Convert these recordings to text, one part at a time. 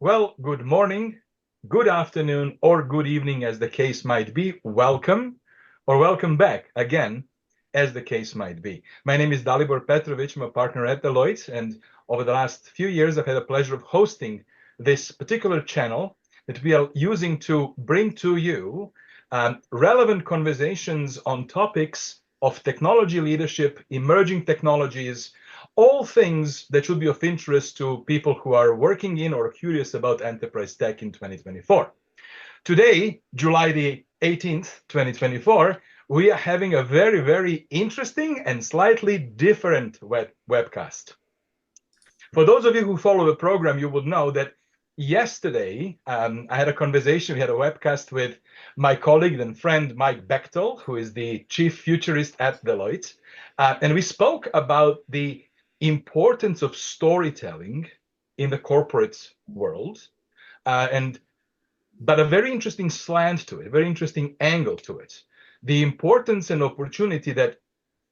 Well, good morning, good afternoon, or good evening, as the case might be. Welcome or welcome back again, as the case might be. My name is Dalibor Petrovic. I'm a partner at Deloitte, and over the last few years, I've had the pleasure of hosting this particular channel that we are using to bring to you relevant conversations on topics of technology leadership, emerging technologies, all things that should be of interest to people who are working in or curious about enterprise tech in 2024. Today, July the 18th, 2024, we are having a very, very interesting and slightly different webcast. For those of you who follow the program, you would know that yesterday I had a conversation, we had a webcast with my colleague and friend Mike Bechtel, who is the chief futurist at Deloitte. And we spoke about the importance of storytelling in the corporate world, but a very interesting slant to it, a very interesting angle to it. The importance and opportunity that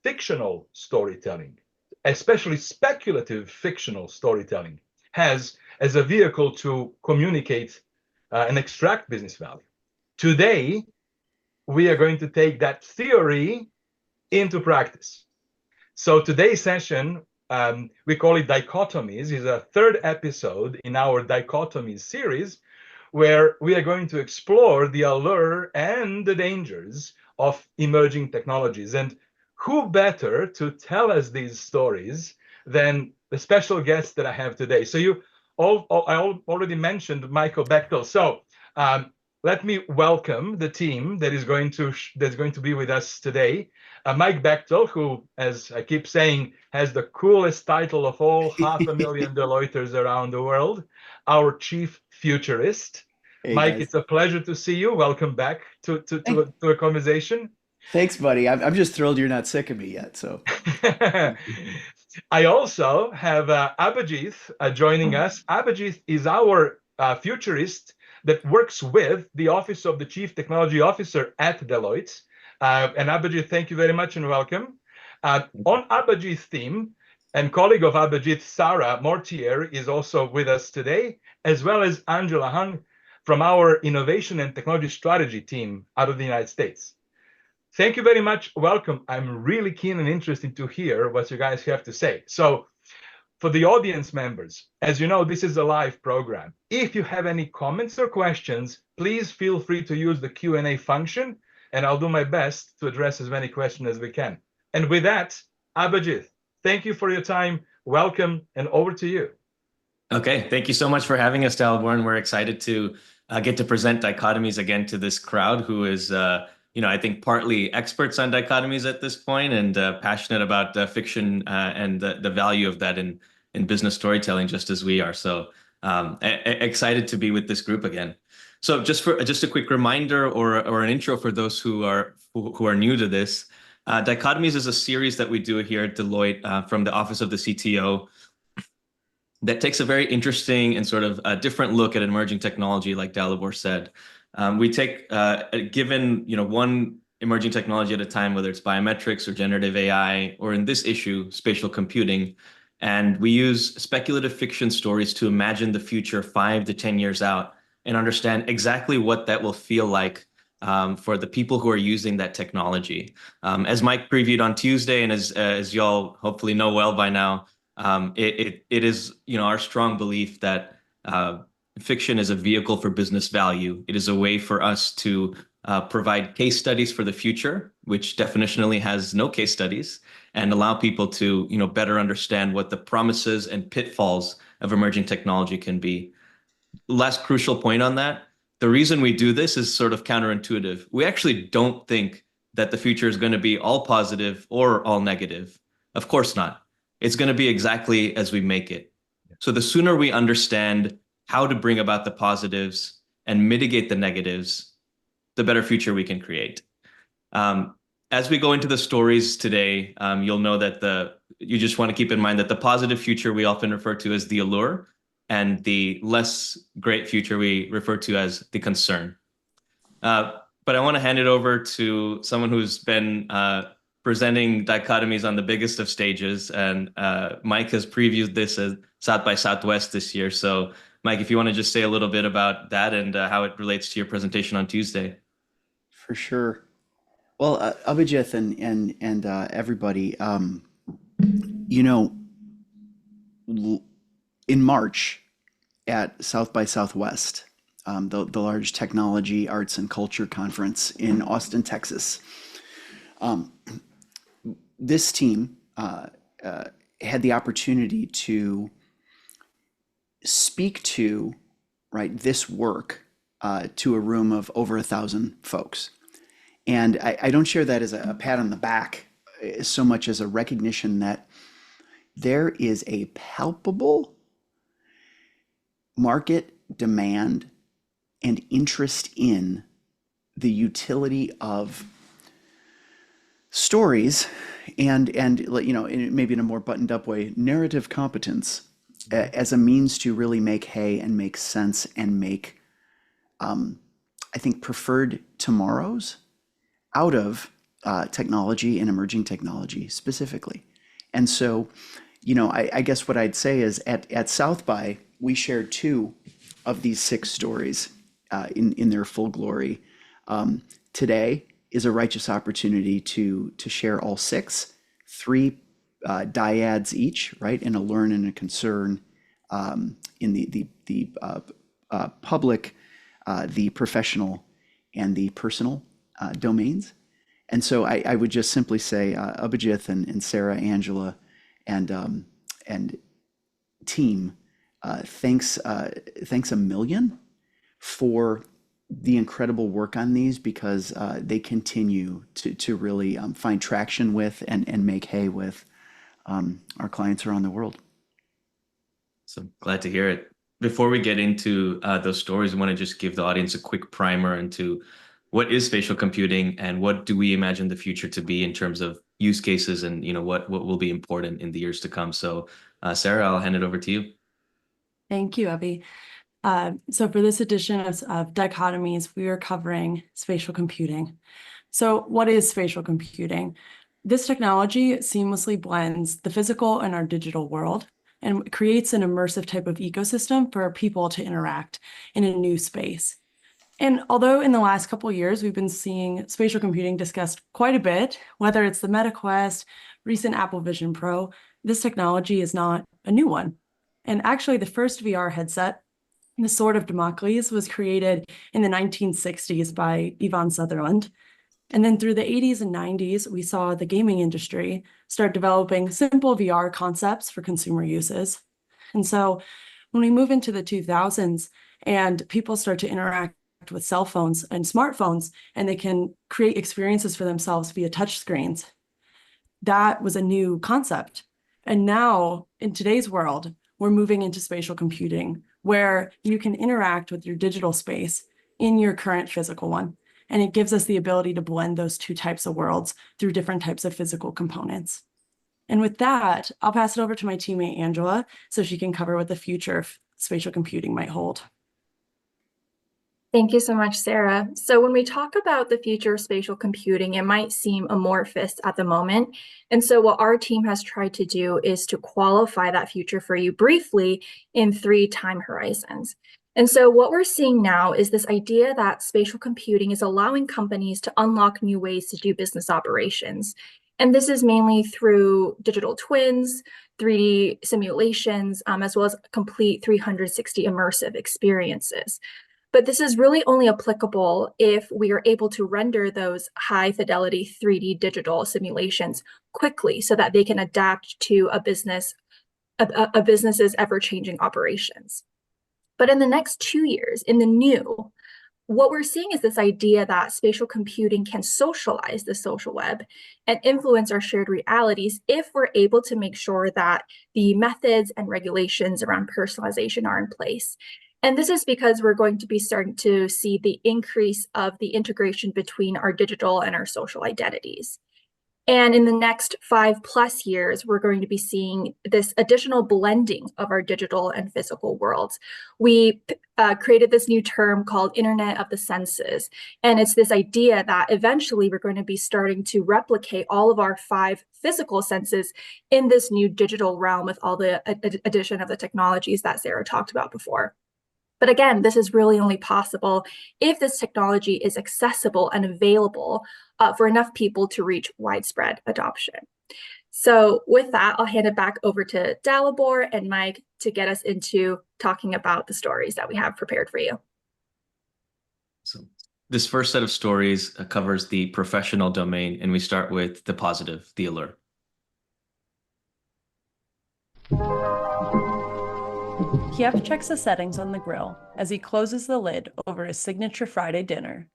fictional storytelling, especially speculative fictional storytelling, has as a vehicle to communicate and extract business value. Today, we are going to take that theory into practice. So today's session, we call it Dichotomies, is a third episode in our Dichotomies series, where we are going to explore the allure and the dangers of emerging technologies. And who better to tell us these stories than the special guest that I have today? So I already mentioned Michael Bechtel. So let me welcome the team that is going to be with us today. Mike Bechtel, who, as I keep saying, has the coolest title of all 500,000 Deloitters around the world, our chief futurist. Hey, Mike, guys. It's a pleasure to see you. Welcome back to a conversation. Thanks, buddy. I'm just thrilled you're not sick of me yet. So I also have Abhijith joining us. Abhijith is our futurist that works with the Office of the Chief Technology Officer at Deloitte. And Abhijith, thank you very much and welcome. On Abhijith's team, and colleague of Abhijith, Sarah Mortier, is also with us today, as well as Angela Hung from our Innovation and Technology Strategy team out of the United States. Thank you very much. Welcome. I'm really keen and interested to hear what you guys have to say. So for the audience members, as you know, this is a live program. If you have any comments or questions, please feel free to use the Q&A function, and I'll do my best to address as many questions as we can. And with that, Abhijith, thank you for your time. Welcome, and over to you. Okay, thank you so much for having us, Dalibor. We're excited to get to present Dichotomies again to this crowd who is, I think partly experts on dichotomies at this point and passionate about fiction and the value of that in business storytelling, just as we are. So excited to be with this group again. So just a quick reminder or an intro for those who are new to this. Dichotomies is a series that we do here at Deloitte from the Office of the CTO that takes a very interesting and sort of a different look at emerging technology, like Dalibor said. We take given one emerging technology at a time, whether it's biometrics or generative AI, or in this issue, spatial computing, and we use speculative fiction stories to imagine the future 5 to 10 years out and understand exactly what that will feel like for the people who are using that technology. As Mike previewed on Tuesday, and as y'all hopefully know well by now, it is our strong belief that fiction is a vehicle for business value. It is a way for us to provide case studies for the future, which definitionally has no case studies, and allow people to better understand what the promises and pitfalls of emerging technology can be. Last crucial point on that, the reason we do this is sort of counterintuitive. We actually don't think that the future is going to be all positive or all negative. Of course not. It's going to be exactly as we make it. So the sooner we understand how to bring about the positives and mitigate the negatives, the better future we can create. As we go into the stories today, you'll know that you just want to keep in mind that the positive future we often refer to as the allure, and the less great future we refer to as the concern. But I want to hand it over to someone who's been presenting Dichotomies on the biggest of stages, and Mike has previewed this as South by Southwest this year. So Mike, if you want to just say a little bit about that and how it relates to your presentation on Tuesday. For sure. Well, Abhijith and everybody, you know, in March at South by Southwest, the large technology, arts, and culture conference in Austin, Texas, this team had the opportunity to speak to, right, this work to a room of over 1,000 folks. And I don't share that as a pat on the back so much as a recognition that there is a palpable market demand and interest in the utility of stories and you know, maybe in a more buttoned up way, narrative competence as a means to really make hay and make sense and make, I think, preferred tomorrows out of technology and emerging technology specifically. And so, you know, I guess what I'd say is at South by, we shared 2 of these 6 stories in their full glory. Today is a righteous opportunity to share all 6, 3 dyads each, right, in a learn and a concern in the public, the professional, and the personal domains. And so I would just simply say, Abhijith and Sarah, Angela, and team, thanks a million for the incredible work on these, because they continue to really find traction with and make hay with our clients around the world. So glad to hear it. Before we get into those stories, I want to just give the audience a quick primer into what is spatial computing and what do we imagine the future to be in terms of use cases and, you know, what will be important in the years to come. So Sarah, I'll hand it over to you. Thank you, Abhi. So for this edition of Dichotomies, we are covering spatial computing. So what is spatial computing? This technology seamlessly blends the physical and our digital world and creates an immersive type of ecosystem for people to interact in a new space. And although in the last couple of years, we've been seeing spatial computing discussed quite a bit, whether it's the Meta Quest, recent Apple Vision Pro, this technology is not a new one. And actually, the first VR headset, the Sword of Damocles, was created in the 1960s by Yvonne Sutherland. And then through the 80s and 90s, we saw the gaming industry start developing simple VR concepts for consumer uses. And so when we move into the 2000s and people start to interact with cell phones and smartphones, and they can create experiences for themselves via touchscreens, that was a new concept. And now in today's world, we're moving into spatial computing, where you can interact with your digital space in your current physical one. And it gives us the ability to blend those 2 types of worlds through different types of physical components. And with that, I'll pass it over to my teammate, Angela, so she can cover what the future of spatial computing might hold. Thank you so much, Sarah. So when we talk about the future of spatial computing, it might seem amorphous at the moment. And so what our team has tried to do is to qualify that future for you briefly in 3 time horizons. And so what we're seeing now is this idea that spatial computing is allowing companies to unlock new ways to do business operations. And this is mainly through digital twins, 3D simulations, as well as complete 360 immersive experiences. But this is really only applicable if we are able to render those high fidelity 3D digital simulations quickly so that they can adapt to a business's ever-changing operations. But in the next 2 years, in the new, what we're seeing is this idea that spatial computing can socialize the social web and influence our shared realities if we're able to make sure that the methods and regulations around personalization are in place. And this is because we're going to be starting to see the increase of the integration between our digital and our social identities. And in the next 5+ years, we're going to be seeing this additional blending of our digital and physical worlds. We created this new term called Internet of the Senses. And it's this idea that eventually we're going to be starting to replicate all of our 5 physical senses in this new digital realm with all the addition of the technologies that Sarah talked about before. But again, this is really only possible if this technology is accessible and available for enough people to reach widespread adoption. So with that, I'll hand it back over to Dalibor and Mike to get us into talking about the stories that we have prepared for you. So this first set of stories covers the professional domain, and we start with the positive, the allure. Kiev checks the settings on the grill as he closes the lid over his signature Friday dinner,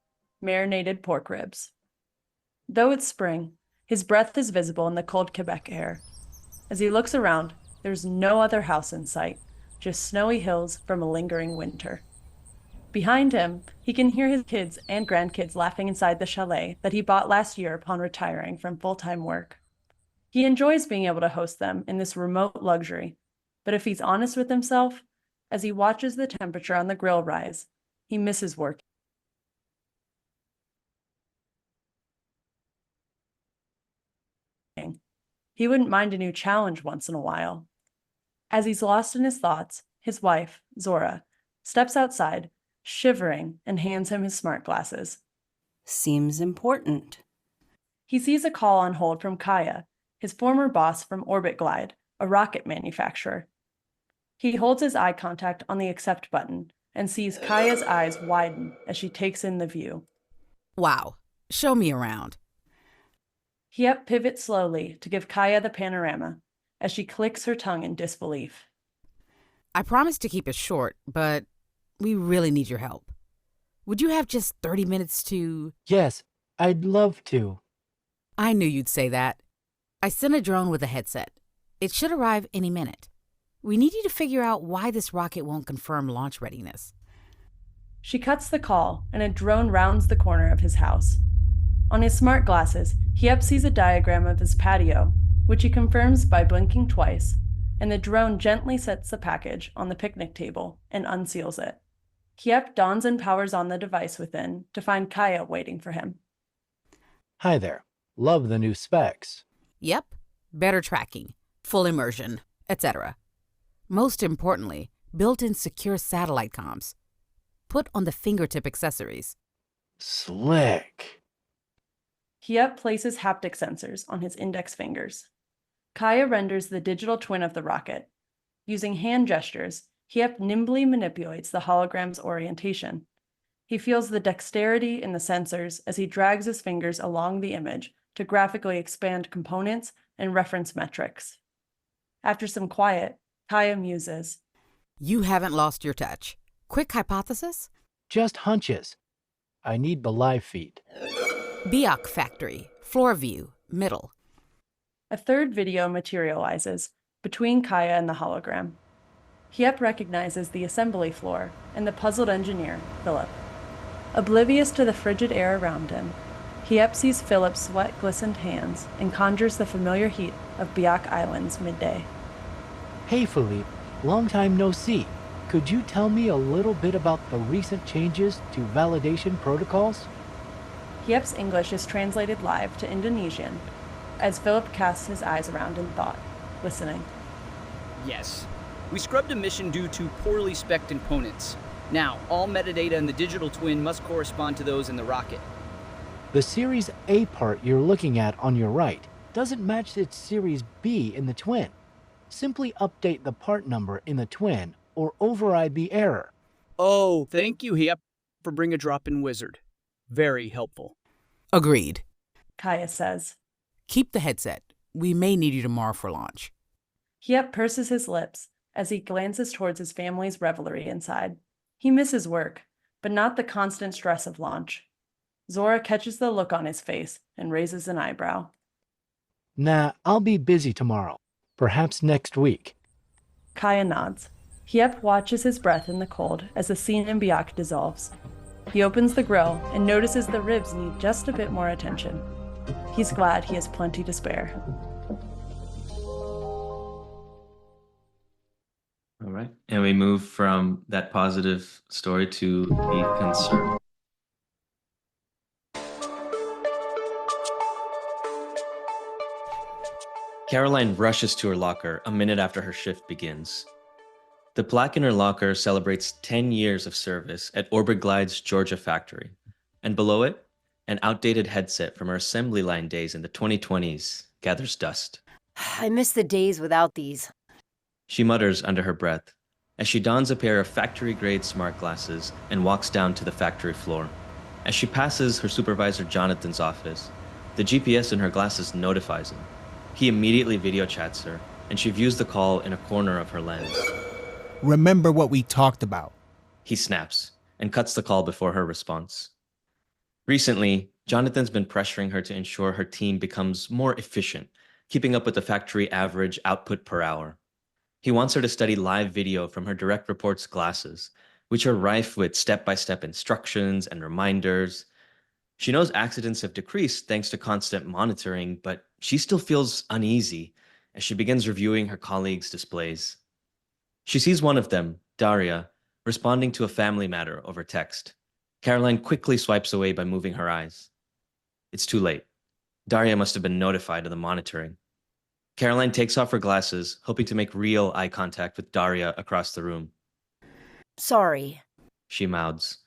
marinated pork ribs. Though it's spring, his breath is visible in the cold Quebec air. As he looks around, there's no other house in sight, just snowy hills from a lingering winter. Behind him, he can hear his kids and grandkids laughing inside the chalet that he bought last year upon retiring from full-time work. He enjoys being able to host them in this remote luxury, but if he's honest with himself, as he watches the temperature on the grill rise, he misses work. He wouldn't mind a new challenge once in a while. As he's lost in his thoughts, his wife, Zora, steps outside, shivering, and hands him his smart glasses. Seems important. He sees a call on hold from Kaya, his former boss from Orbit Glide, a rocket manufacturer. He holds his eye contact on the accept button and sees Kaya's eyes widen as she takes in the view. Wow, show me around. Hiep pivots slowly to give Kaya the panorama as she clicks her tongue in disbelief. I promised to keep it short, but we really need your help. Would you have just 30 minutes to... Yes, I'd love to. I knew you'd say that. I sent a drone with a headset. It should arrive any minute. We need you to figure out why this rocket won't confirm launch readiness. She cuts the call, and a drone rounds the corner of his house. On his smart glasses, Hiep sees a diagram of his patio, which he confirms by blinking twice, and the drone gently sets the package on the picnic table and unseals it. Hiep dons and powers on the device within to find Kaya waiting for him. Hi there. Love the new specs. Yep, better tracking, full immersion, etc. Most importantly, built-in secure satellite comms. Put on the fingertip accessories. Slick. Hiep places haptic sensors on his index fingers. Kaya renders the digital twin of the rocket. Using hand gestures, Hiep nimbly manipulates the hologram's orientation. He feels the dexterity in the sensors as he drags his fingers along the image to graphically expand components and reference metrics. After some quiet, Kaya muses. You haven't lost your touch. Quick hypothesis? Just hunches. I need the live feed. Biak factory, floor view, middle. A third video materializes between Kaya and the hologram. Hiep recognizes the assembly floor and the puzzled engineer, Philip. Oblivious to the frigid air around him, Hiep sees Philip's sweat-glistened hands and conjures the familiar heat of Biak Island's midday. Hey, Philippe. Long time no see. Could you tell me a little bit about the recent changes to validation protocols? Hiep's English is translated live to Indonesian as Philip casts his eyes around in thought, listening. Yes. We scrubbed a mission due to poorly spec'd components. Now, all metadata in the digital twin must correspond to those in the rocket. The Series A part you're looking at on your right doesn't match its Series B in the twin. Simply update the part number in the twin or override the error. Oh, thank you, Hiep, for bring a drop-in wizard. Very helpful. Agreed. Kaya says. Keep the headset. We may need you tomorrow for launch. Hiep purses his lips as he glances towards his family's revelry inside. He misses work, but not the constant stress of launch. Zora catches the look on his face and raises an eyebrow. Nah, I'll be busy tomorrow. Perhaps next week. Kaya nods. Hiep watches his breath in the cold as the scene in Biak dissolves. He opens the grill and notices the ribs need just a bit more attention. He's glad he has plenty to spare. All right. And we move from that positive story to the concern. Caroline rushes to her locker a minute after her shift begins. The plaque in her locker celebrates 10 years of service at Orbit Glide's Georgia factory, and below it, an outdated headset from her assembly line days in the 2020s gathers dust. I miss the days without these. She mutters under her breath as she dons a pair of factory-grade smart glasses and walks down to the factory floor. As she passes her supervisor Jonathan's office, the GPS in her glasses notifies him. He immediately video chats her, and she views the call in a corner of her lens. Remember what we talked about. He snaps and cuts the call before her response. Recently, Jonathan's been pressuring her to ensure her team becomes more efficient, keeping up with the factory average output per hour. He wants her to study live video from her direct report's glasses, which are rife with step-by-step instructions and reminders. She knows accidents have decreased thanks to constant monitoring, but she still feels uneasy as she begins reviewing her colleagues' displays. She sees one of them, Daria, responding to a family matter over text. Caroline quickly swipes away by moving her eyes. It's too late. Daria must have been notified of the monitoring. Caroline takes off her glasses, hoping to make real eye contact with Daria across the room. Sorry. She mouths.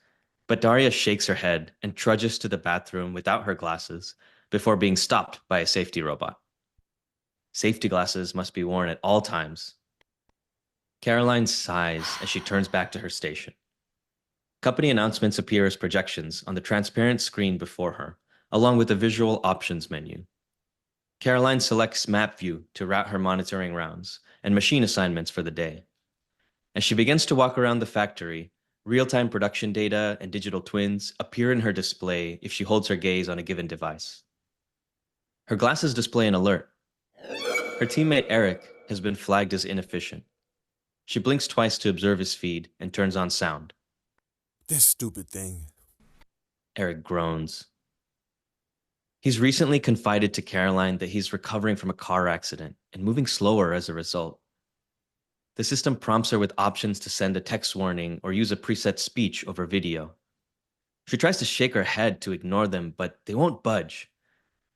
But Daria shakes her head and trudges to the bathroom without her glasses before being stopped by a safety robot. Safety glasses must be worn at all times. Caroline sighs as she turns back to her station. Company announcements appear as projections on the transparent screen before her, along with a visual options menu. Caroline selects Map View to route her monitoring rounds and machine assignments for the day. As she begins to walk around the factory, real-time production data and digital twins appear in her display if she holds her gaze on a given device. Her glasses display an alert. Her teammate Eric has been flagged as inefficient. She blinks twice to observe his feed and turns on sound. This stupid thing. Eric groans. He's recently confided to Caroline that he's recovering from a car accident and moving slower as a result. The system prompts her with options to send a text warning or use a preset speech over video. She tries to shake her head to ignore them, but they won't budge.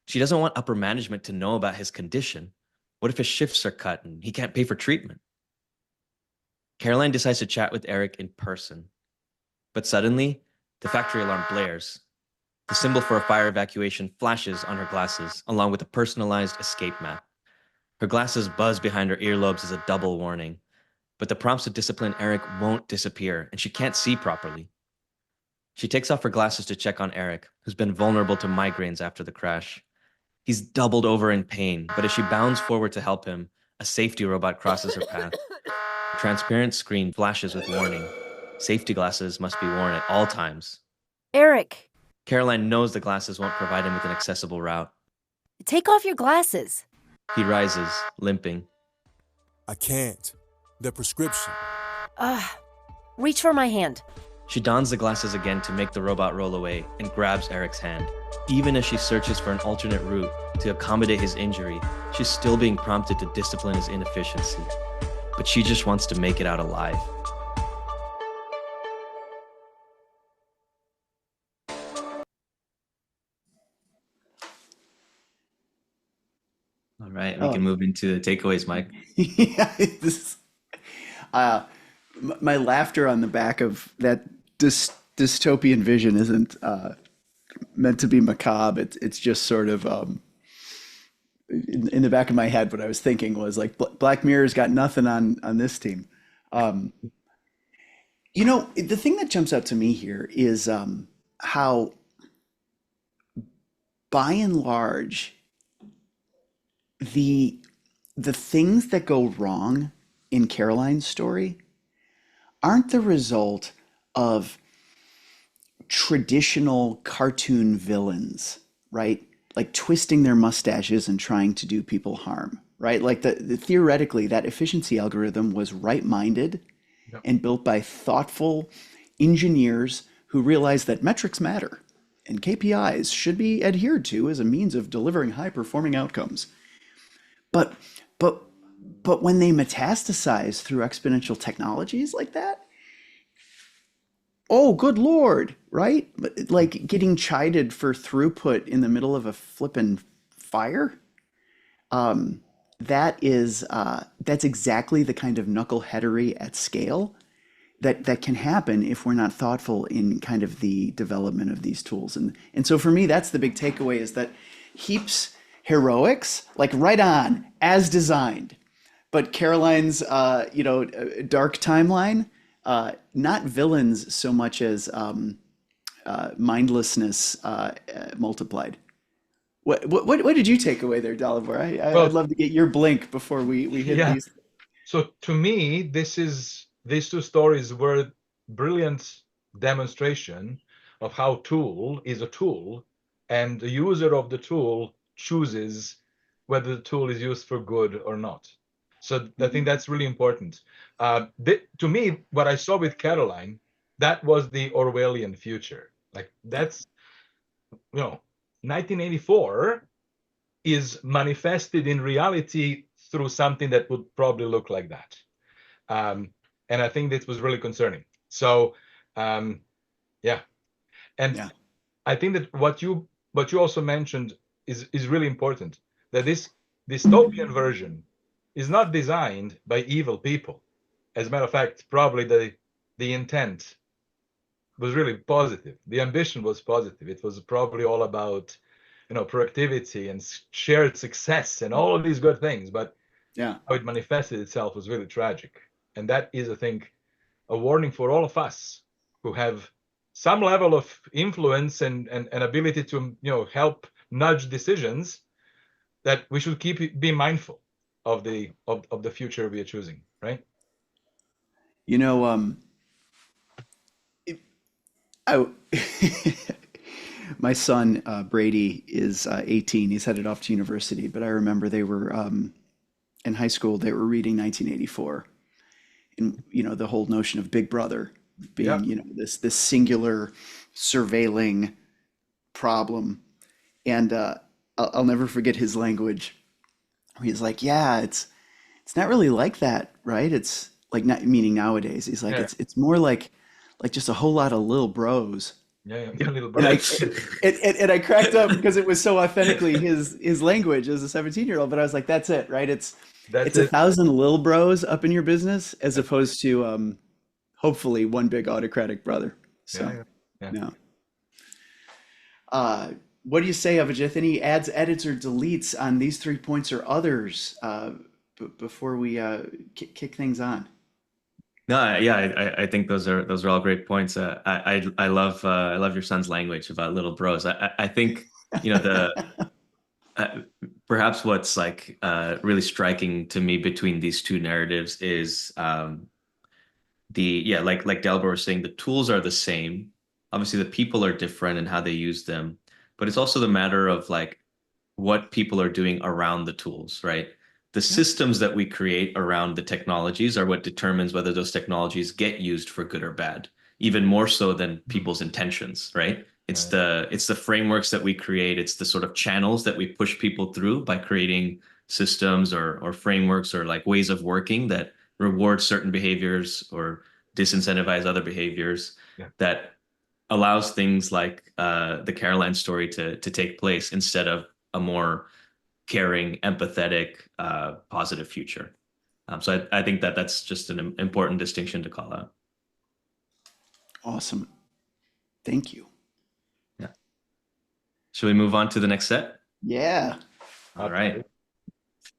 She doesn't want upper management to know about his condition. What if his shifts are cut and he can't pay for treatment? Caroline decides to chat with Eric in person. But suddenly, the factory alarm blares. The symbol for a fire evacuation flashes on her glasses, along with a personalized escape map. Her glasses buzz behind her earlobes as a double warning. But the prompts to discipline Eric won't disappear, and she can't see properly. She takes off her glasses to check on Eric, who's been vulnerable to migraines after the crash. He's doubled over in pain, but as she bounds forward to help him, a safety robot crosses her path. A transparent screen flashes with warning. Safety glasses must be worn at all times. Eric, Caroline knows the glasses won't provide him with an accessible route. take off your glasses. He rises, limping. I can't. The prescription. Reach for my hand. She dons the glasses again to make the robot roll away and grabs Eric's hand. Even as she searches for an alternate route to accommodate his injury, she's still being prompted to discipline his inefficiency. But she just wants to make it out alive. All right, we can move into the takeaways, Mike. Yeah, my laughter on the back of that dystopian vision isn't meant to be macabre. It's just sort of in the back of my head. What I was thinking was like Black Mirror's got nothing on this team. You know, the thing that jumps out to me here is how, by and large, the things that go wrong in Caroline's story aren't the result of traditional cartoon villains, right? Like twisting their mustaches and trying to do people harm, right? Like theoretically, that efficiency algorithm was right-minded and built by thoughtful engineers who realized that metrics matter and KPIs should be adhered to as a means of delivering high-performing outcomes. But when they metastasize through exponential technologies like that, oh, good Lord, right? Like getting chided for throughput in the middle of a flippin' fire. that's exactly the kind of knuckleheadery at scale that can happen if we're not thoughtful in kind of the development of these tools. And so for me, that's the big takeaway, is that Heap's heroics, like right on, as designed. But Caroline's, dark timeline, not villains so much as mindlessness multiplied. What did you take away there, Dalibor? I'd love to get your blink before we hit these. So to me, these two stories were brilliant demonstration of how tool is a tool, and the user of the tool chooses whether the tool is used for good or not. So I think that's really important. To me, what I saw with Caroline, that was the Orwellian future. Like that's, 1984 is manifested in reality through something that would probably look like that. And I think this was really concerning. So, And I think that what you also mentioned is really important, that this dystopian version is not designed by evil people. As a matter of fact, probably the intent was really positive. The ambition was positive. It was probably all about, productivity and shared success and all of these good things. But how it manifested itself was really tragic. And that is, I think, a warning for all of us who have some level of influence and ability to, help nudge decisions, that we should be mindful of the future we are choosing, right? My son Brady is 18. He's headed off to university, but I remember they were in high school. They were reading 1984, and the whole notion of Big Brother being this singular surveilling problem. And I'll never forget his language. He's like, "Yeah, it's not really like that, right? It's like, not meaning nowadays. He's like, it's more like just a whole lot of little bros." Little bros. And I cracked up because it was so authentically his language as a 17-year-old. But I was like, that's it, right? It's 1,000 lil bros up in your business, as opposed to hopefully one big autocratic brother. So what do you say, Abhijith? Any adds, edits, or deletes on these 3 points or others before we kick things on? No, I think those are all great points. I love your son's language about little bros. I think perhaps what's like really striking to me between these two narratives is like Dalibor was saying, the tools are the same. Obviously, the people are different in how they use them, but it's also the matter of like what people are doing around the tools, right? The systems that we create around the technologies are what determines whether those technologies get used for good or bad, even more so than people's intentions, right? It's the frameworks that we create. It's the sort of channels that we push people through by creating systems or frameworks or like ways of working that reward certain behaviors or disincentivize other behaviors, that allows things like the Caroline story to take place instead of a more caring, empathetic, positive future. So I think that's just an important distinction to call out. Awesome. Thank you. Yeah. Should we move on to the next set? Yeah. All right.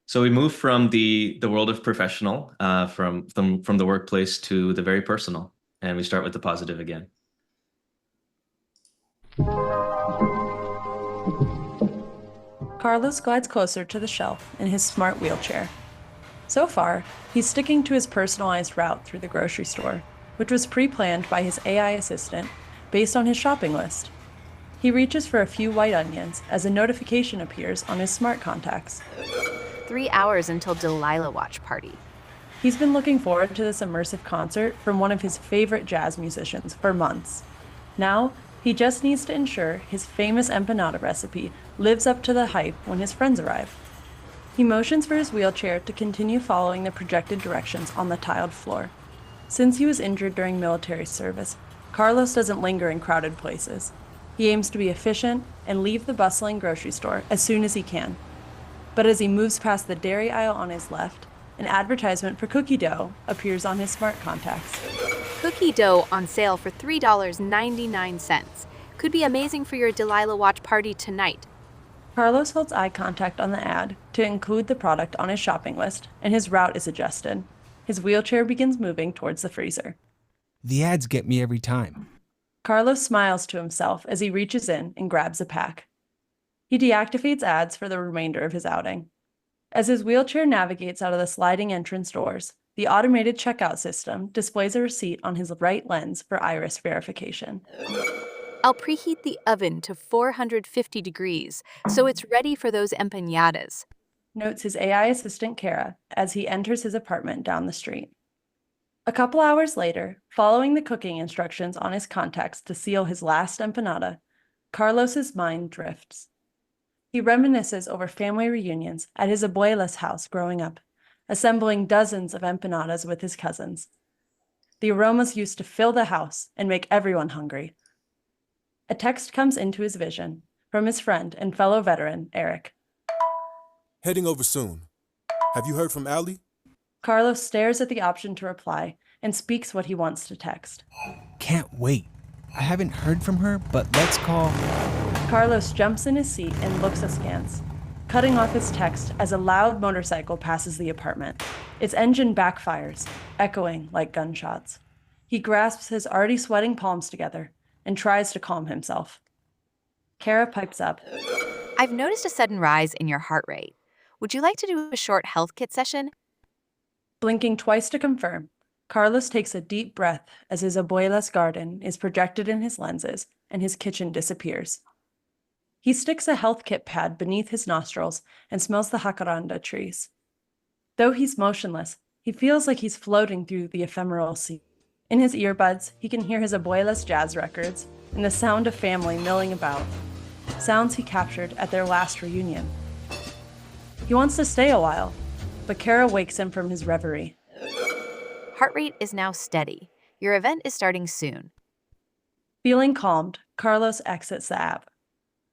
So we move from the world of professional, from the workplace to the very personal, and we start with the positive again. Carlos glides closer to the shelf in his smart wheelchair. So far, he's sticking to his personalized route through the grocery store, which was pre-planned by his AI assistant based on his shopping list. He reaches for a few white onions as a notification appears on his smart contacts. 3 hours until Delilah watch party. He's been looking forward to this immersive concert from one of his favorite jazz musicians for months. Now, he just needs to ensure his famous empanada recipe lives up to the hype when his friends arrive. He motions for his wheelchair to continue following the projected directions on the tiled floor. Since he was injured during military service, Carlos doesn't linger in crowded places. He aims to be efficient and leave the bustling grocery store as soon as he can. But as he moves past the dairy aisle on his left, an advertisement for cookie dough appears on his smart contacts. Cookie dough on sale for $3.99. Could be amazing for your Delilah watch party tonight. Carlos holds eye contact on the ad to include the product on his shopping list, and his route is adjusted. His wheelchair begins moving towards the freezer. The ads get me every time. Carlos smiles to himself as he reaches in and grabs a pack. He deactivates ads for the remainder of his outing. As his wheelchair navigates out of the sliding entrance doors, the automated checkout system displays a receipt on his right lens for iris verification. I'll preheat the oven to 450 degrees, so it's ready for those empanadas. Notes his AI assistant Kara as he enters his apartment down the street. A couple hours later, following the cooking instructions on his contacts to seal his last empanada, Carlos's mind drifts. He reminisces over family reunions at his abuela's house growing up, assembling dozens of empanadas with his cousins. The aromas used to fill the house and make everyone hungry. A text comes into his vision from his friend and fellow veteran, Eric. Heading over soon. Have you heard from Allie? Carlos stares at the option to reply and speaks what he wants to text. Can't wait. I haven't heard from her, but let's call. Carlos jumps in his seat and looks askance, cutting off his text as a loud motorcycle passes the apartment. Its engine backfires, echoing like gunshots. He grasps his already sweating palms together and tries to calm himself. Kara pipes up. I've noticed a sudden rise in your heart rate. Would you like to do a short health kit session? Blinking twice to confirm, Carlos takes a deep breath as his abuela's garden is projected in his lenses and his kitchen disappears. He sticks a health kit pad beneath his nostrils and smells the jacaranda trees. Though he's motionless, he feels like he's floating through the ephemeral sea. In his earbuds, he can hear his abuela's jazz records and the sound of family milling about, sounds he captured at their last reunion. He wants to stay a while, but Kara wakes him from his reverie. Heart rate is now steady. Your event is starting soon. Feeling calmed, Carlos exits the app.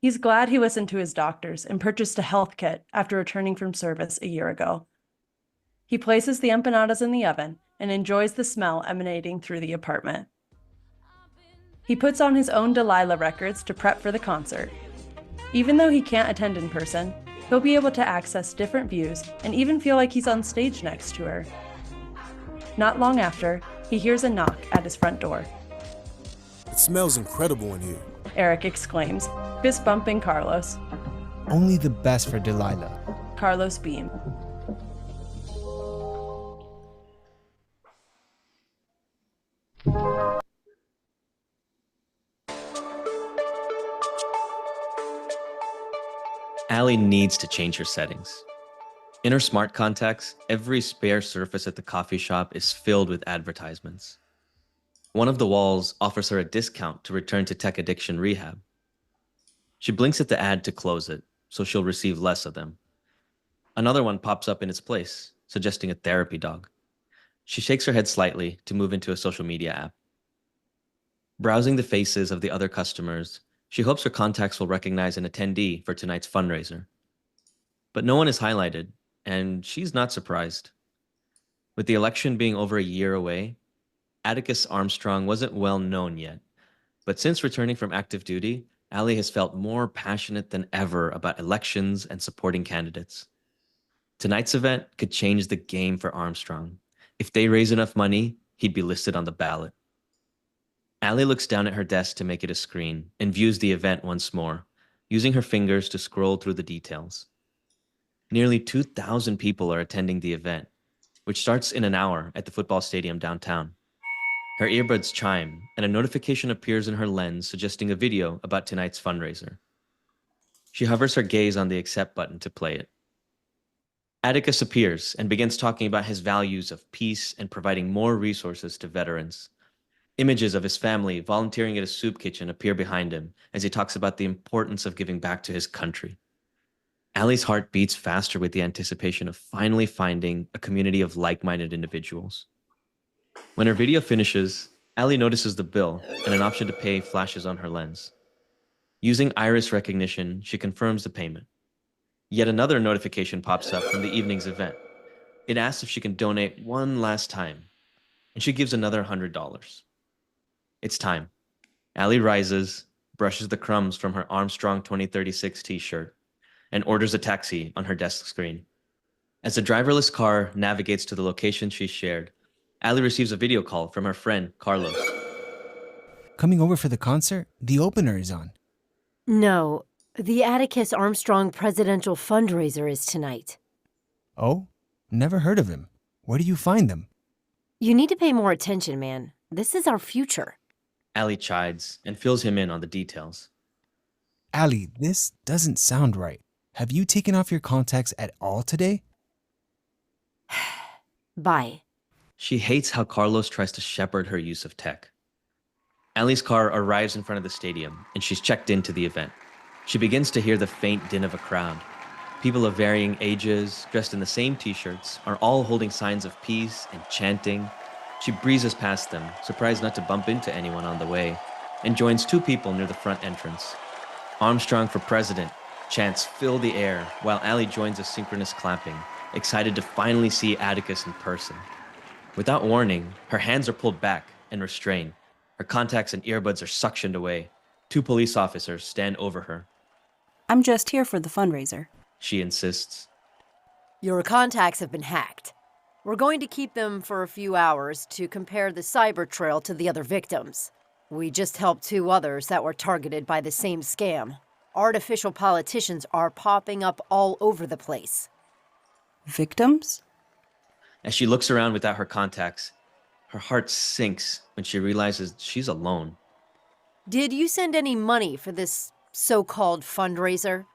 He's glad he listened to his doctors and purchased a health kit after returning from service a year ago. He places the empanadas in the oven and enjoys the smell emanating through the apartment. He puts on his own Delilah records to prep for the concert. Even though he can't attend in person, he'll be able to access different views and even feel like he's on stage next to her. Not long after, he hears a knock at his front door. It smells incredible in here. Eric exclaims, fist bumping Carlos. Only the best for Delilah. Carlos beams. Allie needs to change her settings. In her smart contacts, every spare surface at the coffee shop is filled with advertisements. One of the walls offers her a discount to return to tech addiction rehab. She blinks at the ad to close it, so she'll receive less of them. Another one pops up in its place, suggesting a therapy dog. She shakes her head slightly to move into a social media app. Browsing the faces of the other customers, she hopes her contacts will recognize an attendee for tonight's fundraiser. But no one is highlighted, and she's not surprised. With the election being over a year away, Atticus Armstrong wasn't well known yet. But since returning from active duty, Allie has felt more passionate than ever about elections and supporting candidates. Tonight's event could change the game for Armstrong. If they raise enough money, he'd be listed on the ballot. Allie looks down at her desk to make it a screen and views the event once more, using her fingers to scroll through the details. Nearly 2,000 people are attending the event, which starts in an hour at the football stadium downtown. Her earbuds chime, and a notification appears in her lens suggesting a video about tonight's fundraiser. She hovers her gaze on the accept button to play it. Atticus appears and begins talking about his values of peace and providing more resources to veterans. Images of his family volunteering at a soup kitchen appear behind him as he talks about the importance of giving back to his country. Allie's heart beats faster with the anticipation of finally finding a community of like-minded individuals. When her video finishes, Allie notices the bill and an option to pay flashes on her lens. Using iris recognition, she confirms the payment. Yet another notification pops up from the evening's event. It asks if she can donate one last time, and she gives another $100. It's time. Allie rises, brushes the crumbs from her Armstrong 2036 t-shirt, and orders a taxi on her desk screen. As the driverless car navigates to the location she shared, Allie receives a video call from her friend, Carlos. Coming over for the concert? The opener is on. No, the Atticus Armstrong Presidential Fundraiser is tonight. Oh? Never heard of him. Where do you find them? You need to pay more attention, man. This is our future. Allie chides and fills him in on the details. Allie, this doesn't sound right. Have you taken off your contacts at all today? Bye. She hates how Carlos tries to shepherd her use of tech. Allie's car arrives in front of the stadium, and she's checked into the event. She begins to hear the faint din of a crowd. People of varying ages, dressed in the same t-shirts, are all holding signs of peace and chanting. She breezes past them, surprised not to bump into anyone on the way, and joins two people near the front entrance. Armstrong for president chants fill the air, while Allie joins a synchronous clapping, excited to finally see Atticus in person. Without warning, her hands are pulled back and restrained. Her contacts and earbuds are suctioned away. Two police officers stand over her. I'm just here for the fundraiser. She insists. Your contacts have been hacked. We're going to keep them for a few hours to compare the cyber trail to the other victims. We just helped two others that were targeted by the same scam. Artificial politicians are popping up all over the place. Victims? As she looks around without her contacts, her heart sinks when she realizes she's alone. Did you send any money for this so-called fundraiser?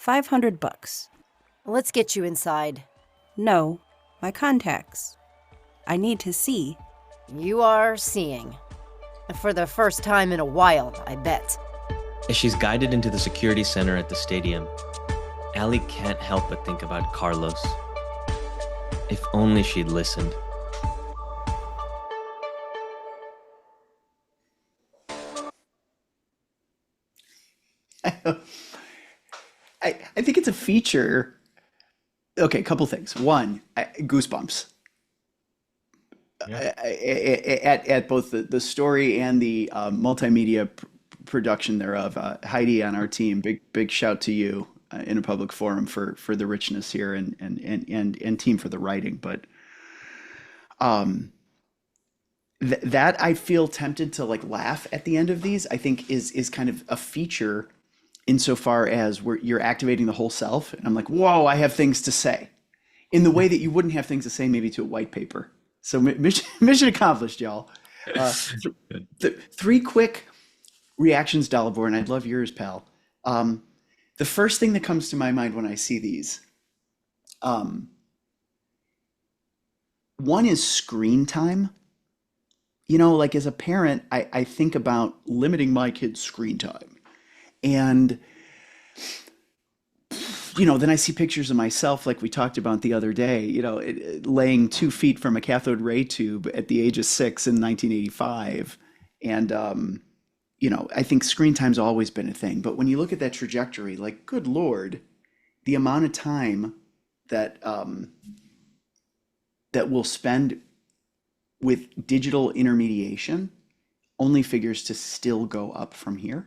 $500. Let's get you inside. No, my contacts. I need to see. You are seeing. For the first time in a while, I bet. As she's guided into the security center at the stadium, Allie can't help but think about Carlos. If only she'd listened. I think it's a feature. Okay, a couple things. One, goosebumps. Yeah. At both the story and the multimedia production thereof. Heidi on our team, big shout to you in a public forum for the richness here and team for the writing. But that I feel tempted to like laugh at the end of these. I think is kind of a feature insofar as you're activating the whole self, and I'm like, whoa, I have things to say, in the way that you wouldn't have things to say maybe to a white paper. So mission accomplished, y'all. Three quick reactions, Dalibor, and I'd love yours, pal. The first thing that comes to my mind when I see these, one is screen time. You know, like as a parent, I think about limiting my kids' screen time. And, you know, then I see pictures of myself, like we talked about the other day, you know, laying 2 feet from a cathode ray tube at the age of 6 in 1985. And, you know, I think screen time's always been a thing. But when you look at that trajectory, like, good Lord, the amount of time that that we'll spend with digital intermediation only figures to still go up from here.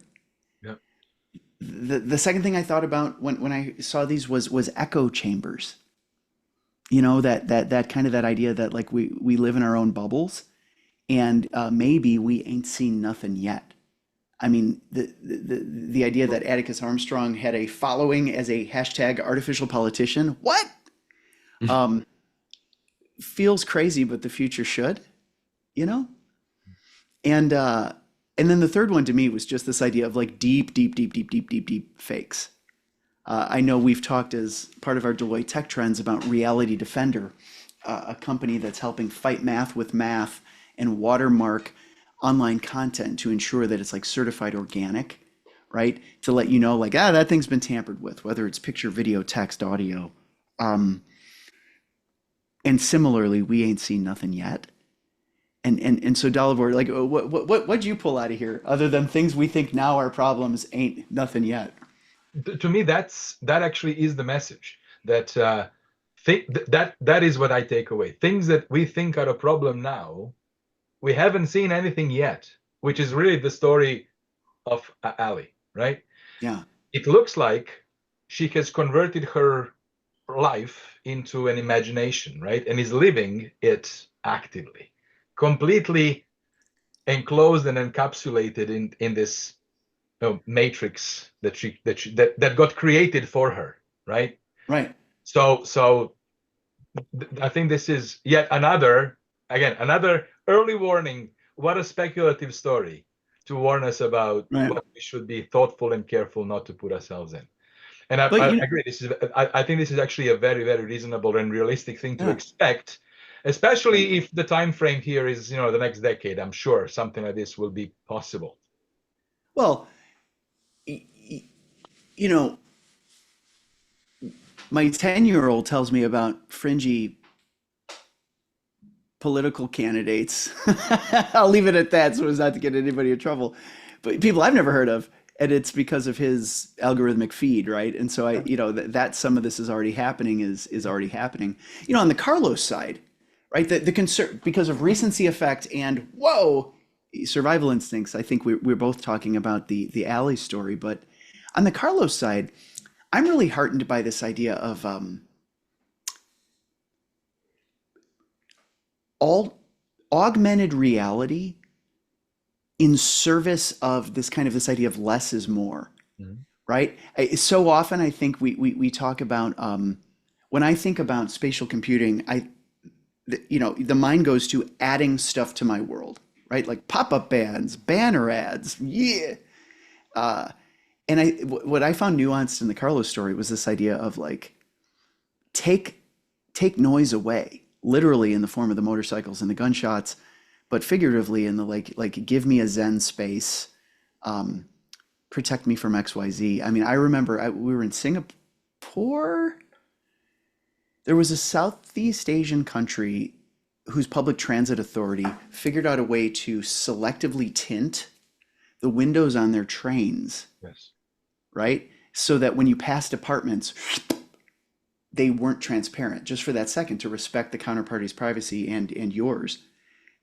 The second thing I thought about when I saw these was echo chambers. You know, that kind of that idea that like we live in our own bubbles, and maybe we ain't seen nothing yet. I mean, the idea that Atticus Armstrong had a following as a hashtag artificial politician, what? Feels crazy, but the future should, you know? And then the third one to me was just this idea of like deep fakes. I know we've talked as part of our Deloitte Tech Trends about Reality Defender, a company that's helping fight math with math and watermark online content to ensure that it's like certified organic, right? To let you know like, that thing's been tampered with, whether it's picture, video, text, audio. And similarly, we ain't seen nothing yet. And so Dalibor, like, what'd you pull out of here other than things we think now are problems ain't nothing yet? to me, that actually is the message. That that is what I take away. Things that we think are a problem now, we haven't seen anything yet, which is really the story of Ali, right? Yeah. It looks like she has converted her life into an imagination, right? And is living it actively, completely enclosed and encapsulated in this matrix that got created for her, right? Right. So I think this is yet another early warning. What a speculative story to warn us about what we should be thoughtful and careful not to put ourselves in. And I agree. I think this is actually a very, very reasonable and realistic thing to expect, especially if the time frame here is, the next decade. I'm sure something like this will be possible. Well, my 10-year-old tells me about fringy political candidates. I'll leave it at that so as not to get anybody in trouble. But people I've never heard of. And it's because of his algorithmic feed, right? And so that some of this is already happening is already happening. On the Carlos side, right? The concern because of recency effect and survival instincts. I think we're both talking about the Ali story, but on the Carlos side, I'm really heartened by this idea of all augmented reality in service of this idea of less is more, right? So often I think we talk about, when I think about spatial computing, the mind goes to adding stuff to my world, right? Like pop-up bands, banner ads, and what I found nuanced in the Carlos story was this idea of like, take noise away, literally in the form of the motorcycles and the gunshots, but figuratively in the like give me a Zen space, protect me from XYZ. I mean, I remember we were in Singapore. There was a Southeast Asian country whose public transit authority figured out a way to selectively tint the windows on their trains. Yes. Right? So that when you passed apartments, they weren't transparent, just for that second, to respect the counterparty's privacy and yours.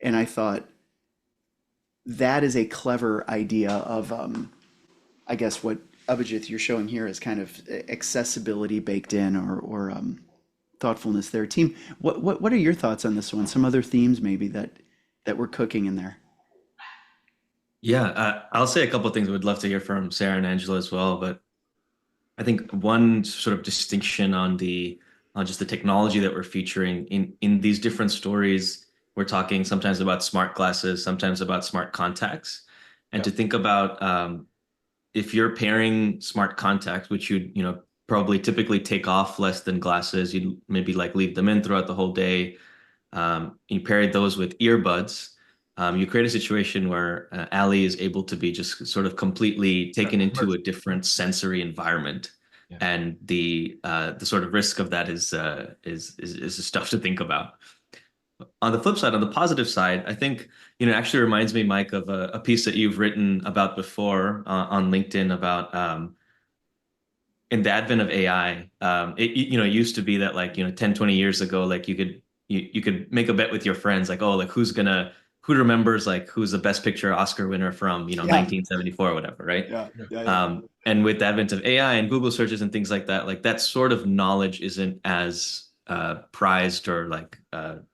And I thought that is a clever idea of, I guess what Abhijith you're showing here is kind of accessibility baked in, or thoughtfulness there. Team, what are your thoughts on this one? Some other themes maybe that we're cooking in there. Yeah, I'll say a couple of things. We'd love to hear from Sarah and Angela as well. But I think one sort of distinction on just the technology that we're featuring in these different stories. We're talking sometimes about smart glasses, sometimes about smart contacts, and to think about if you're pairing smart contacts, which you'd probably typically take off less than glasses, you'd maybe like leave them in throughout the whole day. You pair those with earbuds. You create a situation where Ali is able to be just sort of completely taken into a different sensory environment, and the sort of risk of that is stuff to think about. On the flip side, on the positive side, I think, it actually reminds me, Mike, of a piece that you've written about before on LinkedIn about in the advent of AI. It used to be that 10, 20 years ago, like you could make a bet with your friends, like, oh, like who remembers like who's the best picture Oscar winner from 1974 or whatever, right? Yeah. And with the advent of AI and Google searches and things like that, like that sort of knowledge isn't as prized or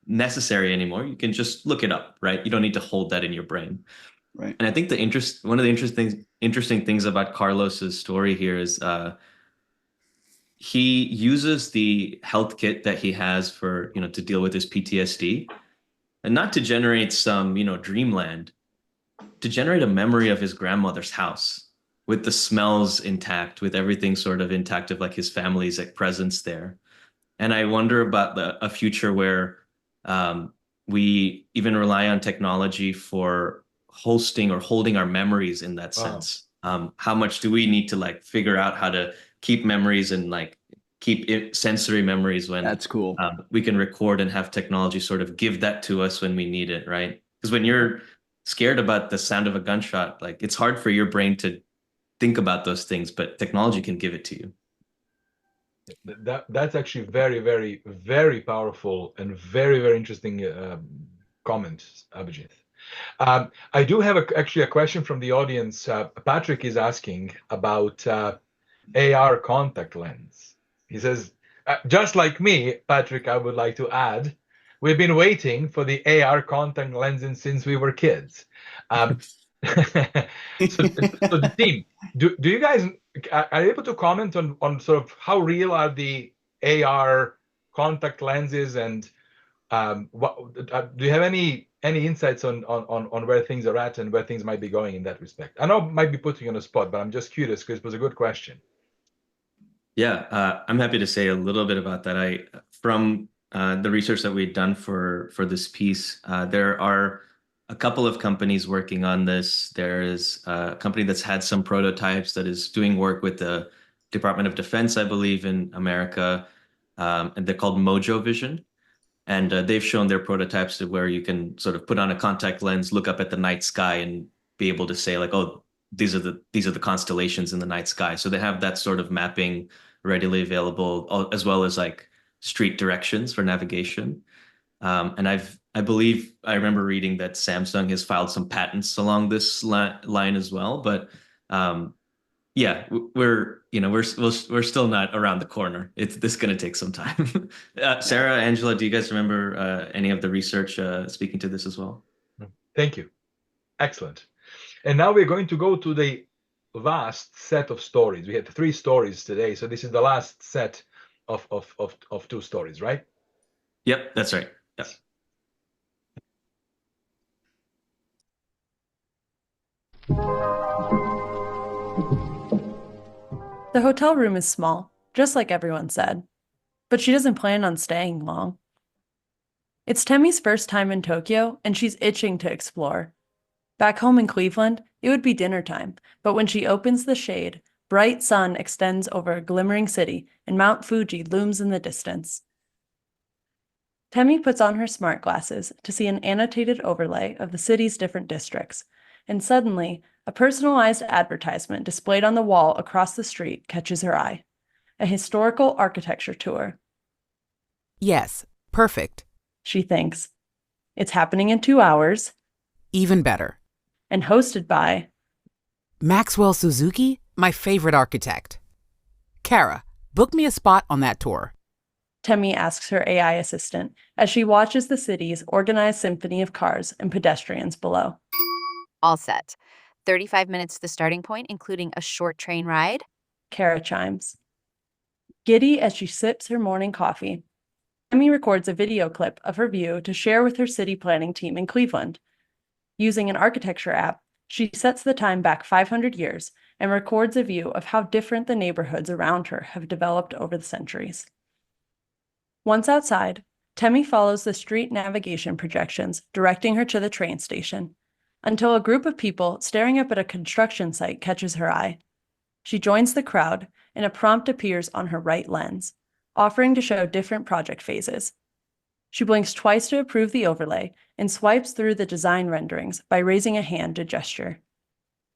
necessary anymore. You can just look it up, right? You don't need to hold that in your brain. Right. And I think one of the interesting things about Carlos's story here is he uses the health kit that he has for to deal with his PTSD, and not to generate some dreamland, to generate a memory of his grandmother's house with the smells intact, with everything sort of intact of like his family's presence there. And I wonder about a future where we even rely on technology for hosting or holding our memories in that sense. How much do we need to figure out how to keep memories and keep sensory memories when that's cool. We can record and have technology sort of give that to us when we need it, right? Because when you're scared about the sound of a gunshot, it's hard for your brain to think about those things, but technology can give it to you. That's actually very, very, very powerful and very, very interesting comment, Abhijith. I do have actually a question from the audience. Patrick is asking about AR contact lens. He says, just like me, Patrick, I would like to add, we've been waiting for the AR contact lenses since we were kids. So the team, do you guys are able to comment on sort of how real are the AR contact lenses, and what do you have any insights on where things are at and where things might be going in that respect? I know I might be putting you on the spot, but I'm just curious because it was a good question. Yeah, I'm happy to say a little bit about that. From the research that we've done for this piece, there are a couple of companies working on this. There is a company that's had some prototypes that is doing work with the Department of Defense, I believe, in America, and they're called Mojo Vision. And they've shown their prototypes to where you can sort of put on a contact lens, look up at the night sky, and be able to say like, oh, these are the constellations in the night sky. So they have that sort of mapping readily available, as well as like street directions for navigation. And I believe I remember reading that Samsung has filed some patents along this line as well. But yeah, we're still not around the corner. This is going to take some time. Sarah, Angela, do you guys remember any of the research speaking to this as well? Thank you. Excellent. And now we're going to go to the last set of stories. We had 3 stories today, so this is the last set of 2 stories, right? Yep, that's right. Yes. The hotel room is small, just like everyone said, but she doesn't plan on staying long. It's Temi's first time in Tokyo, and she's itching to explore. Back home in Cleveland, it would be dinner time, but when she opens the shade, bright sun extends over a glimmering city, and Mount Fuji looms in the distance. Temi puts on her smart glasses to see an annotated overlay of the city's different districts, and suddenly, a personalized advertisement displayed on the wall across the street catches her eye. A historical architecture tour. Yes, perfect. She thinks. It's happening in 2 hours. Even better. And hosted by Maxwell Suzuki, my favorite architect. Kara, book me a spot on that tour. Temi asks her AI assistant as she watches the city's organized symphony of cars and pedestrians below. All set. 35 minutes to the starting point, including a short train ride. Kara chimes. Giddy as she sips her morning coffee, Temi records a video clip of her view to share with her city planning team in Cleveland. Using an architecture app, she sets the time back 500 years and records a view of how different the neighborhoods around her have developed over the centuries. Once outside, Temi follows the street navigation projections directing her to the train station, until a group of people staring up at a construction site catches her eye. She joins the crowd, and a prompt appears on her right lens, offering to show different project phases. She blinks twice to approve the overlay and swipes through the design renderings by raising a hand to gesture.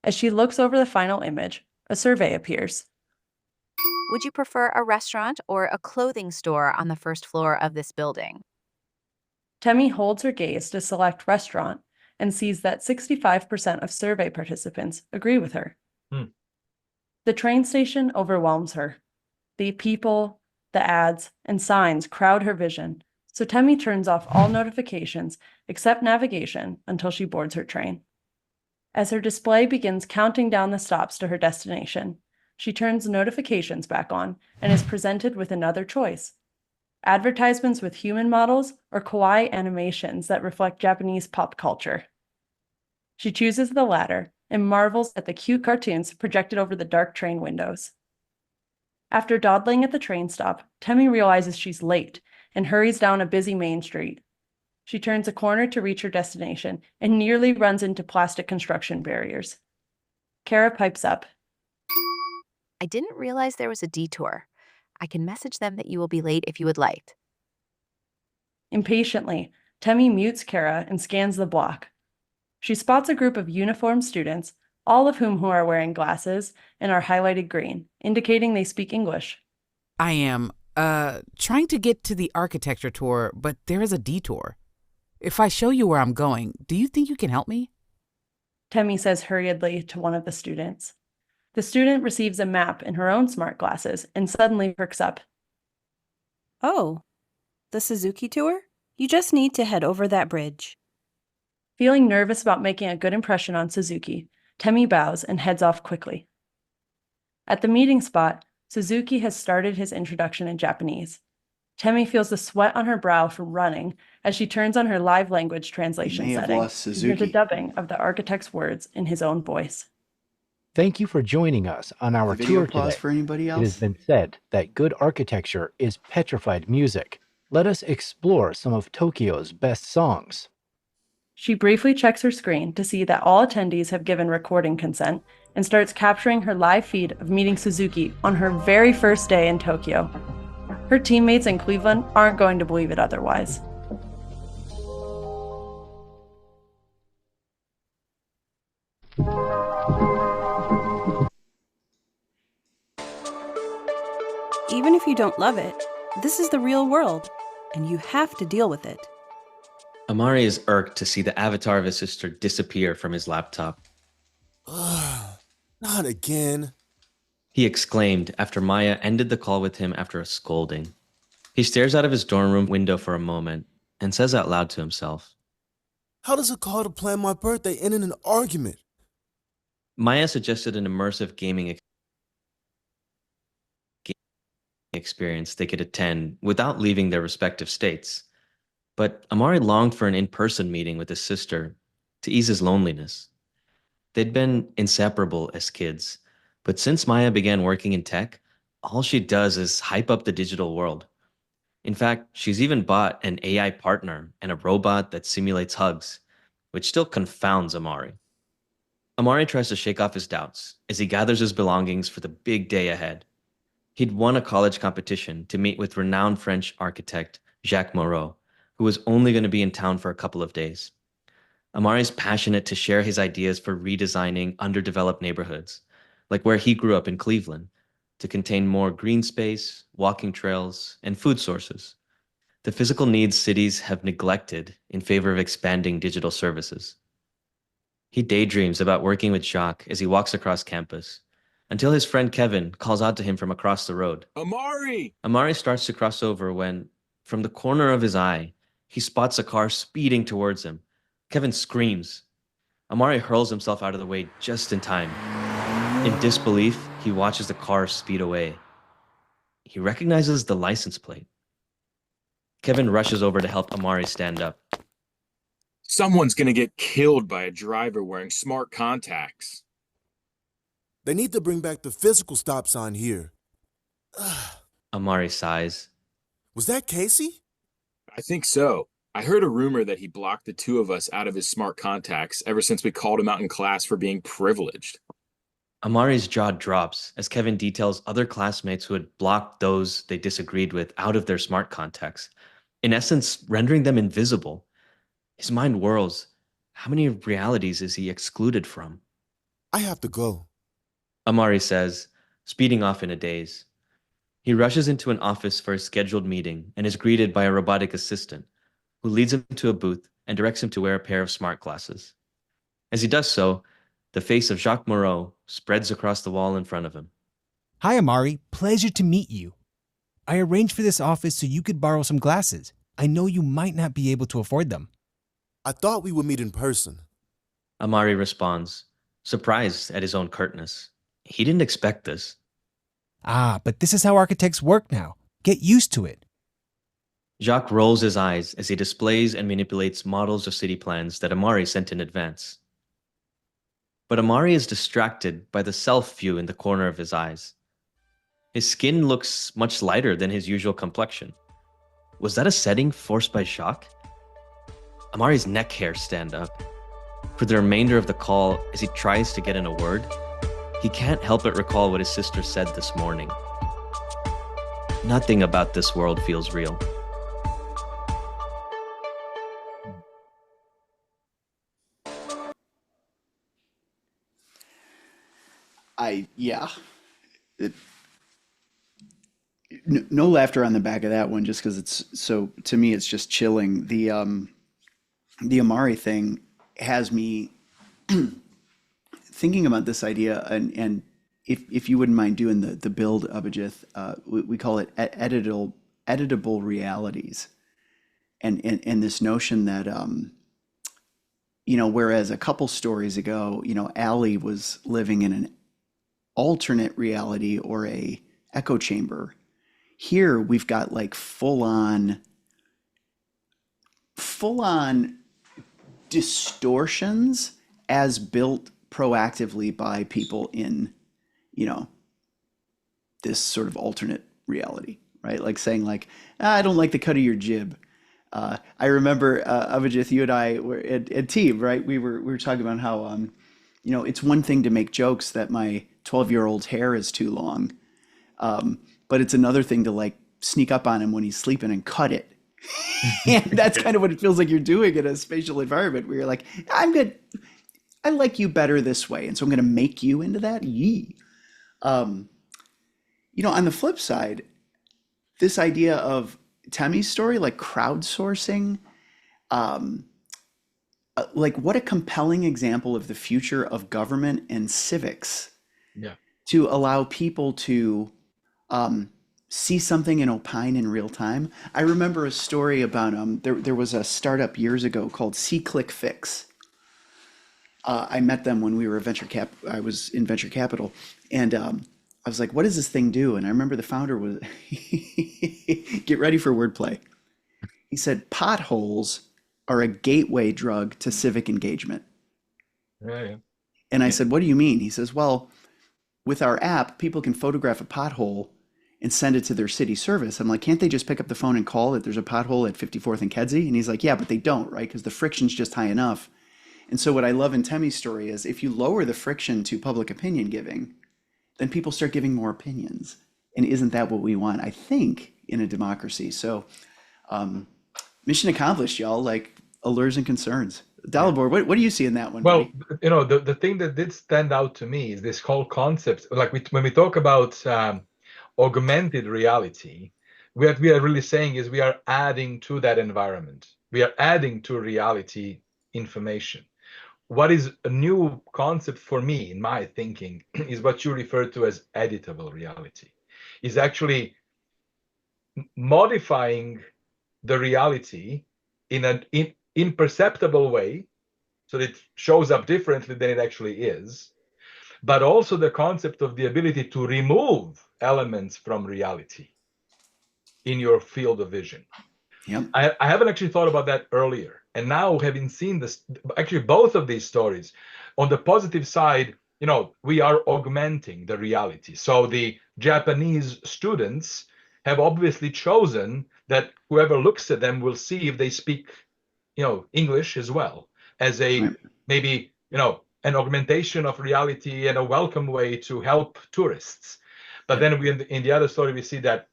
As she looks over the final image, a survey appears. Would you prefer a restaurant or a clothing store on the first floor of this building? Temi holds her gaze to select restaurant and sees that 65% of survey participants agree with her. The train station overwhelms her. The people, the ads, and signs crowd her vision, so Temi turns off all notifications except navigation until she boards her train. As her display begins counting down the stops to her destination, she turns notifications back on and is presented with another choice: advertisements with human models or kawaii animations that reflect Japanese pop culture. She chooses the latter and marvels at the cute cartoons projected over the dark train windows. After dawdling at the train stop, Temi realizes she's late and hurries down a busy main street. She turns a corner to reach her destination and nearly runs into plastic construction barriers. Kara pipes up. I didn't realize there was a detour. I can message them that you will be late if you would like. Impatiently, Temi mutes Kara and scans the block. She spots a group of uniformed students, all of whom are wearing glasses and are highlighted green, indicating they speak English. I am, trying to get to the architecture tour, but there is a detour. If I show you where I'm going, do you think you can help me? Temmie says hurriedly to one of the students. The student receives a map in her own smart glasses and suddenly perks up. Oh, the Suzuki tour? You just need to head over that bridge. Feeling nervous about making a good impression on Suzuki, Temmie bows and heads off quickly. At the meeting spot, Suzuki has started his introduction in Japanese. Temmie feels the sweat on her brow from running as she turns on her live language translation setting to hear the dubbing of the architect's words in his own voice. Thank you for joining us on our tour today. For anybody else? It has been said that good architecture is petrified music. Let us explore some of Tokyo's best songs. She briefly checks her screen to see that all attendees have given recording consent and starts capturing her live feed of meeting Suzuki on her very first day in Tokyo. Her teammates in Cleveland aren't going to believe it otherwise. Even if you don't love it, this is the real world, and you have to deal with it. Amari is irked to see the avatar of his sister disappear from his laptop. Ugh, not again. He exclaimed after Maya ended the call with him after a scolding. He stares out of his dorm room window for a moment and says out loud to himself, How does a call to plan my birthday end in an argument? Maya suggested an immersive gaming experience they could attend without leaving their respective states. But Amari longed for an in-person meeting with his sister to ease his loneliness. They'd been inseparable as kids, but since Maya began working in tech, all she does is hype up the digital world. In fact, she's even bought an AI partner and a robot that simulates hugs, which still confounds Amari. Amari tries to shake off his doubts as he gathers his belongings for the big day ahead. He'd won a college competition to meet with renowned French architect Jacques Moreau, who was only going to be in town for a couple of days. Amari's passionate to share his ideas for redesigning underdeveloped neighborhoods, like where he grew up in Cleveland, to contain more green space, walking trails, and food sources. The physical needs cities have neglected in favor of expanding digital services. He daydreams about working with Jacques as he walks across campus, until his friend Kevin calls out to him from across the road. Amari! Amari starts to cross over when, from the corner of his eye, he spots a car speeding towards him. Kevin screams. Amari hurls himself out of the way just in time. In disbelief, he watches the car speed away. He recognizes the license plate. Kevin rushes over to help Amari stand up. Someone's gonna get killed by a driver wearing smart contacts. They need to bring back the physical stop sign here. Amari sighs. Was that Casey? I think so. I heard a rumor that he blocked the two of us out of his smart contacts ever since we called him out in class for being privileged. Amari's jaw drops as Kevin details other classmates who had blocked those they disagreed with out of their smart contacts, in essence, rendering them invisible. His mind whirls. How many realities is he excluded from? I have to go, Amari says, speeding off in a daze. He rushes into an office for a scheduled meeting and is greeted by a robotic assistant who leads him to a booth and directs him to wear a pair of smart glasses. As he does so, the face of Jacques Moreau spreads across the wall in front of him. Hi, Amari. Pleasure to meet you. I arranged for this office so you could borrow some glasses. I know you might not be able to afford them. I thought we would meet in person. Amari responds, surprised at his own curtness. He didn't expect this. Ah, but this is how architects work now. Get used to it. Jacques rolls his eyes as he displays and manipulates models of city plans that Amari sent in advance. But Amari is distracted by the self-view in the corner of his eyes. His skin looks much lighter than his usual complexion. Was that a setting forced by Jacques? Amari's neck hairs stand up. For the remainder of the call, as he tries to get in a word, he can't help but recall what his sister said this morning. Nothing about this world feels real. Yeah. It, no laughter on the back of that one, just because it's so, to me, it's just chilling. The Amari thing has me thinking about this idea, and if you wouldn't mind doing the build, Abhijith, we call it editable realities, and this notion that whereas a couple stories ago, Allie was living in an alternate reality or a echo chamber. Here we've got like full on distortions as built proactively by people in, this sort of alternate reality, right? Like saying like, I don't like the cut of your jib. I remember, Abhijith, you and I were at Team, right? We were talking about how, it's one thing to make jokes that my 12-year-old's hair is too long. But it's another thing to like sneak up on him when he's sleeping and cut it. And that's kind of what it feels like you're doing in a spatial environment where you're like, I like you better this way. And so I'm going to make you into that. Yee. On the flip side, this idea of Temi's story, like crowdsourcing, like what a compelling example of the future of government and civics. Yeah. To allow people to see something and opine in real time. I remember a story about there was a startup years ago called C-Click Fix. I met them when we were I was in venture capital, and I was like, what does this thing do? And I remember the founder was, get ready for wordplay. He said, potholes are a gateway drug to civic engagement. Yeah. And I said, what do you mean? He says, well, with our app, people can photograph a pothole and send it to their city service. I'm like, can't they just pick up the phone and call that there's a pothole at 54th and Kedzie? And he's like, yeah, but they don't, right? Because the friction's just high enough. And so what I love in Temi's story is if you lower the friction to public opinion giving, then people start giving more opinions. And isn't that what we want, I think, in a democracy? So mission accomplished, y'all, like allures and concerns. Dalibor, what do you see in that one? Well, buddy? the thing that did stand out to me is this whole concept. Like when we talk about augmented reality, what we are really saying is we are adding to that environment. We are adding to reality information. What is a new concept for me in my thinking is what you refer to as editable reality. Is actually modifying the reality in an imperceptible way, so that it shows up differently than it actually is, but also the concept of the ability to remove elements from reality in your field of vision. Yep. I haven't actually thought about that earlier. And now, having seen this, actually both of these stories, on the positive side, we are augmenting the reality. So the Japanese students have obviously chosen that whoever looks at them will see if they speak, English as well, as a maybe, an augmentation of reality and a welcome way to help tourists. But then in the other story, we see that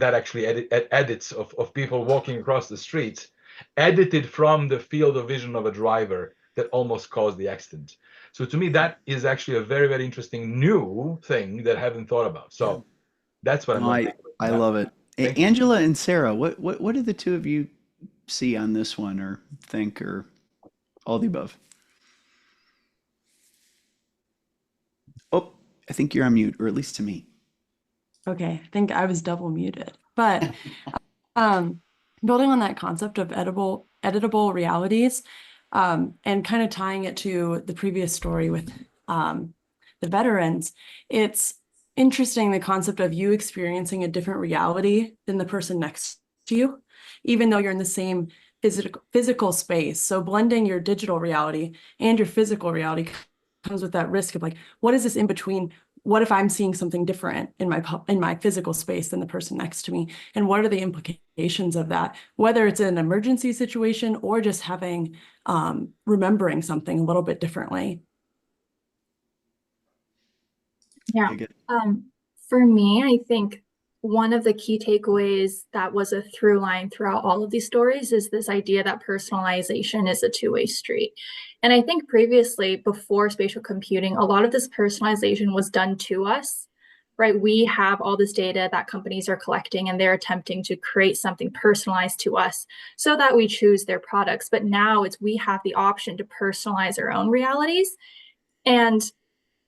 actually edits of people walking across the streets, edited from the field of vision of a driver that almost caused the accident. So to me, that is actually a very, very interesting new thing that I haven't thought about. So that's what I love it. Angela and Sarah, what do the two of you see on this one, or think, or all the above? Oh, I think you're on mute, or at least to me. Okay, I think I was double muted. But building on that concept of editable realities, and kind of tying it to the previous story with the veterans, it's interesting, the concept of you experiencing a different reality than the person next to you, even though you're in the same physical space. So blending your digital reality and your physical reality comes with that risk of like, what is this in between? What if I'm seeing something different in my physical space than the person next to me? And what are the implications of that? Whether it's an emergency situation or just having, remembering something a little bit differently. Yeah. For me, I think one of the key takeaways that was a through line throughout all of these stories is this idea that personalization is a two-way street. And I think previously, before spatial computing, a lot of this personalization was done to us, right? We have all this data that companies are collecting, and they're attempting to create something personalized to us so that we choose their products. But now we have the option to personalize our own realities. And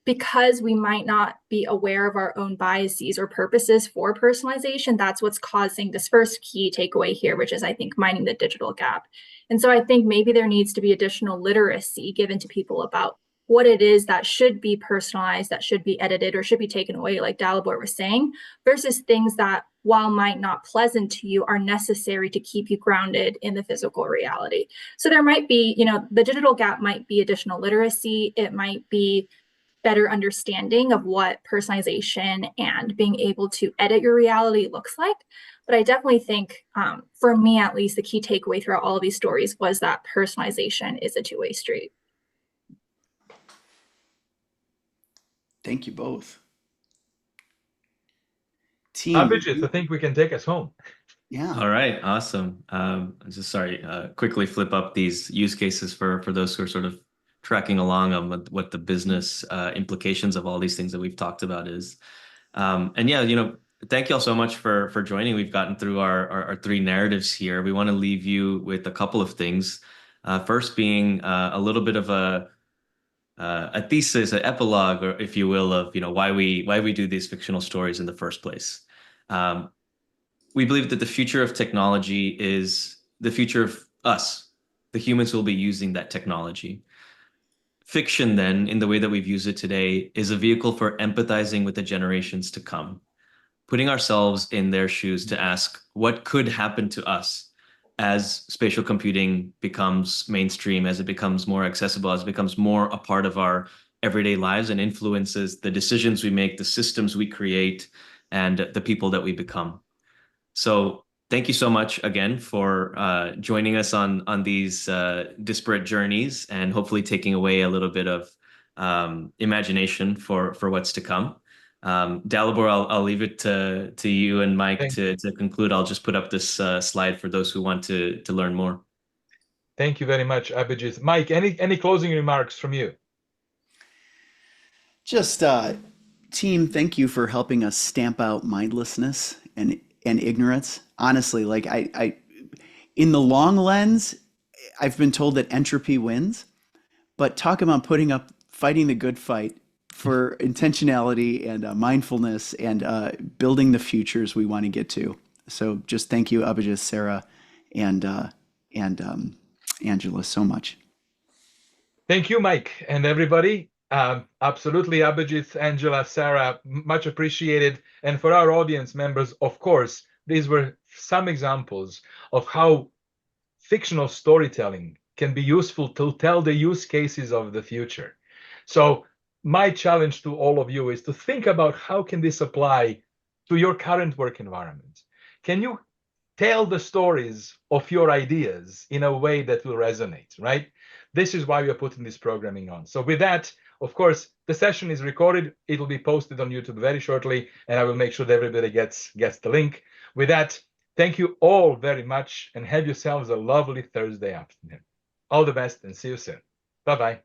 because we might not be aware of our own biases or purposes for personalization, that's what's causing this first key takeaway here, which is, I think, minding the digital gap. And so I think maybe there needs to be additional literacy given to people about what it is that should be personalized, that should be edited, or should be taken away, like Dalibor was saying, versus things that, while might not pleasant to you, are necessary to keep you grounded in the physical reality. So there might be, the digital gap might be additional literacy. It might be better understanding of what personalization and being able to edit your reality looks like. But I definitely think, for me at least, the key takeaway throughout all of these stories was that personalization is a two-way street. Thank you both. Team. Abhijith, I think we can take us home. Yeah. All right. Awesome. Quickly flip up these use cases for those who are sort of tracking along on what the business implications of all these things that we've talked about is. And yeah, thank you all so much for joining. We've gotten through our three narratives here. We want to leave you with a couple of things. First being a little bit of a thesis, an epilogue, or if you will, of why we do these fictional stories in the first place. We believe that the future of technology is the future of us, the humans who will be using that technology. Fiction, then, in the way that we've used it today, is a vehicle for empathizing with the generations to come, putting ourselves in their shoes to ask what could happen to us as spatial computing becomes mainstream, as it becomes more accessible, as it becomes more a part of our everyday lives and influences the decisions we make, the systems we create, and the people that we become. So thank you so much again for joining us on these disparate journeys, and hopefully taking away a little bit of imagination for what's to come. Dalibor, I'll leave it to you and Mike to conclude. I'll just put up this slide for those who want to learn more. Thank you very much, Abhijith. Mike, any closing remarks from you? Just, team, thank you for helping us stamp out mindlessness and ignorance. Honestly, like I in the long lens, I've been told that entropy wins, but talk about fighting the good fight for intentionality and mindfulness and building the futures we want to get to. So just thank you, Abhijith, Sarah, and Angela, so much. Thank you, Mike, and everybody. Absolutely, Abhijith, Angela, Sarah, much appreciated. And for our audience members, of course, these were some examples of how fictional storytelling can be useful to tell the use cases of the future. So my challenge to all of you is to think about how can this apply to your current work environment. Can you tell the stories of your ideas in a way that will resonate, right? This is why we are putting this programming on. So with that, of course, the session is recorded. It will be posted on YouTube very shortly, and I will make sure that everybody gets the link. With that, thank you all very much, and have yourselves a lovely Thursday afternoon. All the best, and see you soon. Bye-bye.